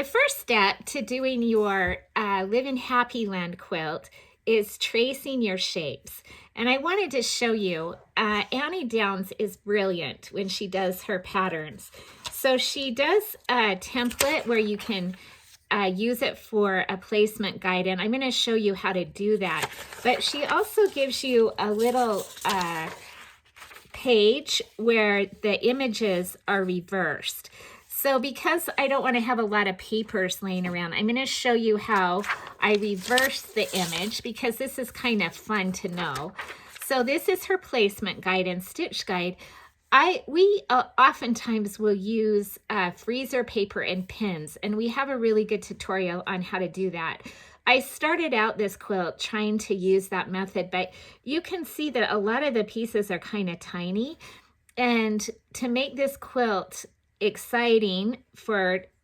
The first step to doing your Live in Happy Land quilt is tracing your shapes. And I wanted to show you, Annie Downs is brilliant when she does her patterns. So she does a template where you can use it for a placement guide, and I'm going to show you how to do that. But she also gives you a little page where the images are reversed. So because I don't want to have a lot of papers laying around, I'm going to show you how I reverse the image, because this is kind of fun to know. So this is her placement guide and stitch guide. We oftentimes will use freezer paper and pins, and we have a really good tutorial on how to do that. I started out this quilt trying to use that method, but you can see that a lot of the pieces are kind of tiny. And to make this quilt exciting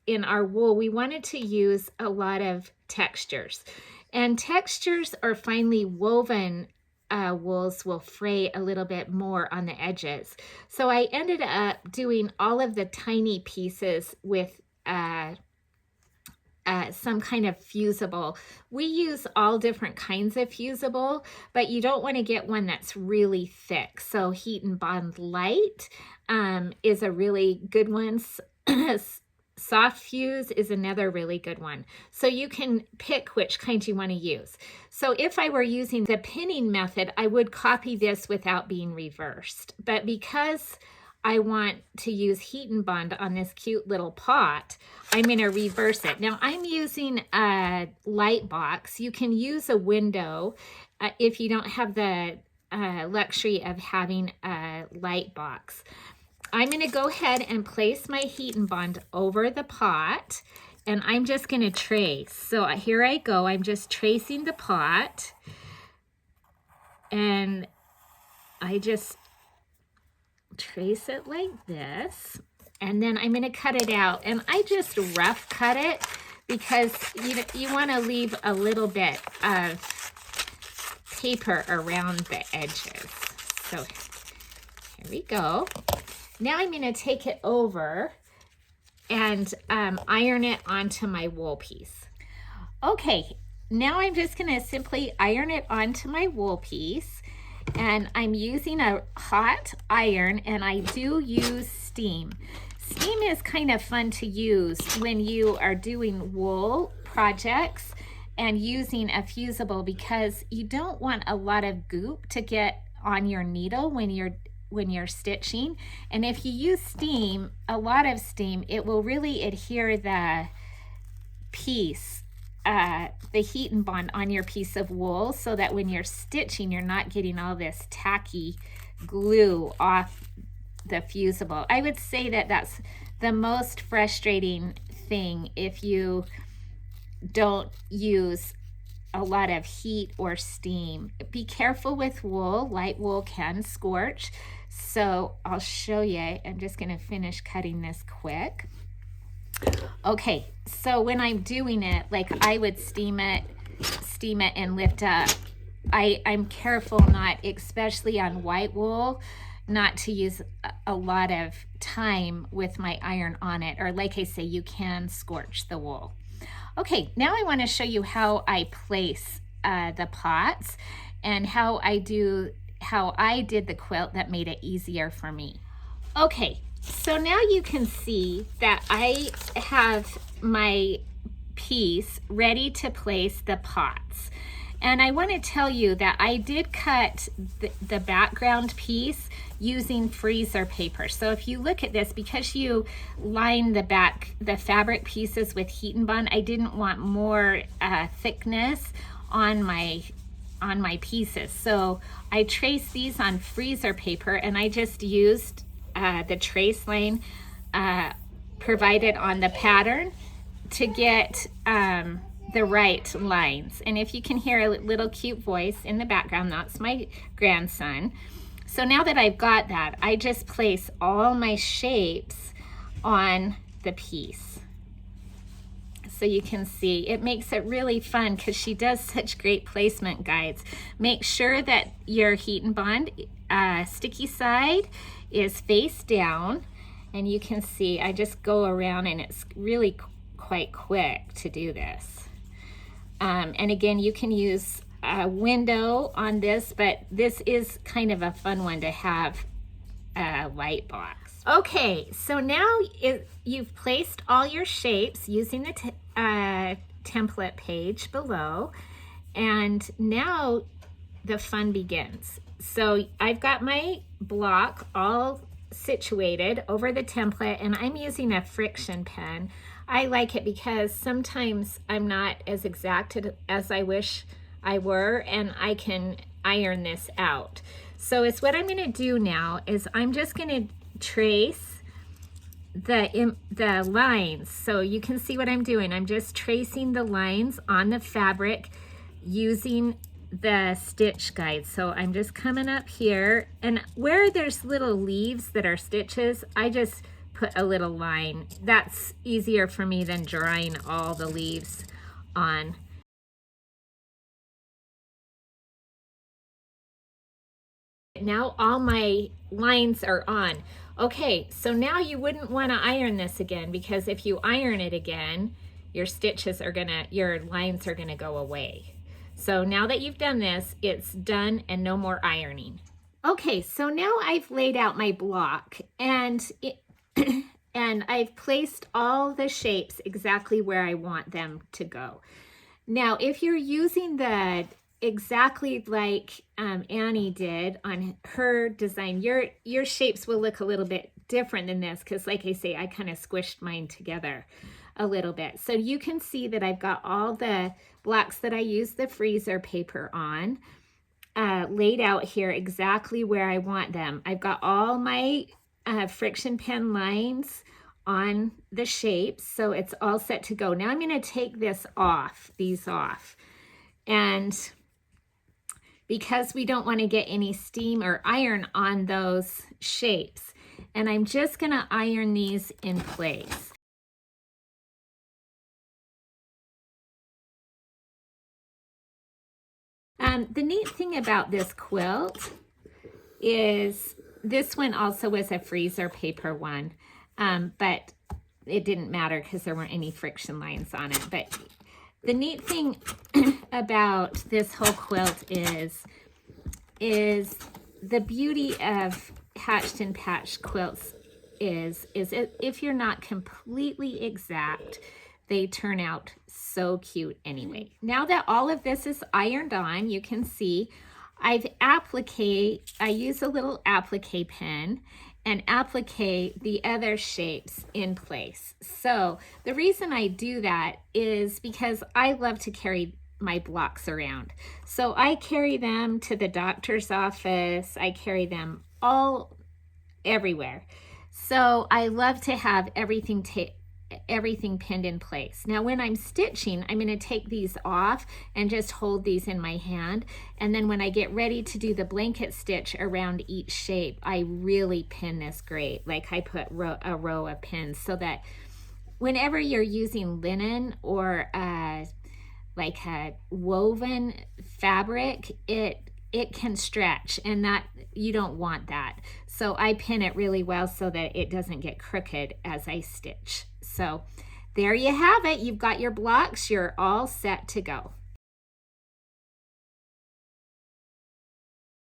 in our wool, we wanted to use a lot of textures. And textures or finely woven wools will fray a little bit more on the edges. So I ended up doing all of the tiny pieces with some kind of fusible. We use all different kinds of fusible, but you don't want to get one that's really thick. So Heat and Bond Light is a really good one. Soft Fuse is another really good one. So you can pick which kind you want to use. So if I were using the pinning method, I would copy this without being reversed. But because I want to use Heat and Bond on this cute little pot, I'm going to reverse it. Now I'm using a light box. You can use a window if you don't have the luxury of having a light box. I'm going to go ahead and place my Heat and Bond over the pot, and I'm just going to trace. So here I go. I'm just tracing the pot, and I just trace it like this, and then I'm going to cut it out. And I just rough cut it because you want to leave a little bit of paper around the edges. So here we go. Now I'm going to take it over and iron it onto my wool piece. Okay, now I'm just going to simply iron it onto my wool piece, and I'm using a hot iron, and I do use steam. Steam is kind of fun to use when you are doing wool projects and using a fusible, because you don't want a lot of goop to get on your needle when you're stitching. And if you use steam, a lot of steam, it will really adhere the piece, the Heat and Bond on your piece of wool, so that when you're stitching, you're not getting all this tacky glue off the fusible. I would say that that's the most frustrating thing if you don't use a lot of heat or steam. Be careful with wool. Light wool can scorch. So I'll show you. I'm just going to finish cutting this quick. Okay, so when I'm doing it, like I would steam it and lift up. I'm careful not, especially on white wool, not to use a lot of time with my iron on it, or like I say, you can scorch the wool. Okay, now I want to show you how I place the pots and how I did the quilt that made it easier for me. Okay, so now you can see that I have my piece ready to place the pots. And I want to tell you that I did cut the background piece using freezer paper. So if you look at this, because you line the fabric pieces with Heat and Bond, I didn't want more thickness on my pieces. So I traced these on freezer paper, and I just used the trace line provided on the pattern to get the right lines. And if you can hear a little cute voice in the background, that's my grandson. So now that I've got that, I just place all my shapes on the piece. So you can see, it makes it really fun because she does such great placement guides. Make sure that your Heat and Bond sticky side is face down, and you can see I just go around, and it's really quite quick to do this. And again, you can use a window on this, but this is kind of a fun one to have a light box. Okay, so now you've placed all your shapes using the template page below, and now the fun begins. So I've got my block all situated over the template, and I'm using a friction pen. I like it because sometimes I'm not as exact as I wish I were, and I can iron this out. So it's what I'm going to do now is I'm just going to trace the lines. So you can see what I'm doing. I'm just tracing the lines on the fabric using the stitch guide. So I'm just coming up here, and where there's little leaves that are stitches, I just put a little line. That's easier for me than drawing all the leaves on. Now all my lines are on. Okay, so now you wouldn't want to iron this again, because if you iron it again, your lines are gonna go away. So now that you've done this, it's done and no more ironing. Okay, so now I've laid out my block, and and I've placed all the shapes exactly where I want them to go. Now, if you're using the exactly like Annie did on her design, your shapes will look a little bit different than this, because like I say, I kind of squished mine together a little bit. So you can see that I've got all the blocks that I used the freezer paper on laid out here exactly where I want them. I've got all my friction pen lines on the shapes, so it's all set to go. Now I'm going to take these off, and because we don't want to get any steam or iron on those shapes, and I'm just going to iron these in place. The neat thing about this quilt is this one also was a freezer paper one, but it didn't matter because there weren't any friction lines on it. But the neat thing about this whole quilt is the beauty of hatched and patched quilts is if you're not completely exact, they turn out so cute anyway. Now that all of this is ironed on, you can see I use a little applique pen and applique the other shapes in place. So the reason I do that is because I love to carry my blocks around. So I carry them to the doctor's office. I carry them all everywhere. So I love to have everything pinned in place. Now when I'm stitching, I'm going to take these off and just hold these in my hand, and then when I get ready to do the blanket stitch around each shape, I really pin this great. Like I put a row of pins so that whenever you're using linen or like a woven fabric, it can stretch, and that you don't want that. So I pin it really well so that it doesn't get crooked as I stitch. So there you have it. You've got your blocks. You're all set to go.